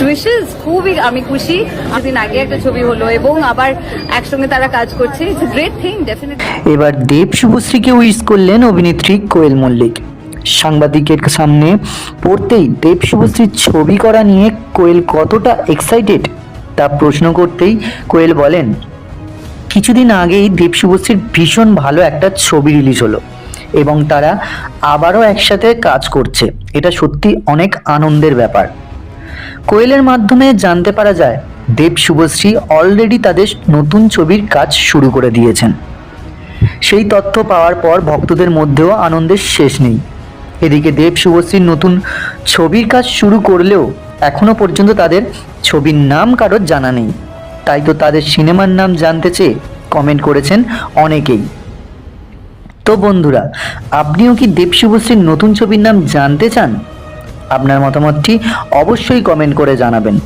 Wishes খুবই আমি খুশি। দিন আগে একটা ছবি হলো এবং আবার একসঙ্গে তারা কাজ করছে, it's a great thing definitely. এবার দেব শুভশ্রীকে উইশ করলেন অভিনেত্রী কোয়েল মল্লিক। সাংবাদিকের সামনে পড়তেই দেব শুভশ্রীর ছবি করা নিয়ে কোয়েল কতটা এক্সাইটেড তা প্রশ্ন করতেই কোয়েল বলেন, কিছুদিন আগেই দেব শুভশ্রীর ভীষণ ভালো একটা ছবি রিলিজ হলো এবং তারা আবারও একসাথে কাজ করছে, এটা সত্যি অনেক আনন্দের ব্যাপার। কোয়েলের মাধ্যমে জানতে পারা যায় দেব শুভশ্রী অলরেডি তাদের নতুন ছবির কাজ শুরু করে দিয়েছেন। সেই তথ্য পাওয়ার পর ভক্তদের মধ্যেও আনন্দের শেষ নেই। এদিকে দেব শুভশ্রীর নতুন ছবির কাজ শুরু করলেও এখনো পর্যন্ত তাদের ছবির নাম কারোর জানা নেই, তাই তো তাদের সিনেমার নাম জানতে চেয়ে কমেন্ট করেছেন অনেকেই। তো বন্ধুরা, আপনিও কি দেব শুভশ্রীর নতুন ছবির নাম জানতে চান? আপনার মতামতটি অবশ্যই কমেন্ট করে জানাবেন।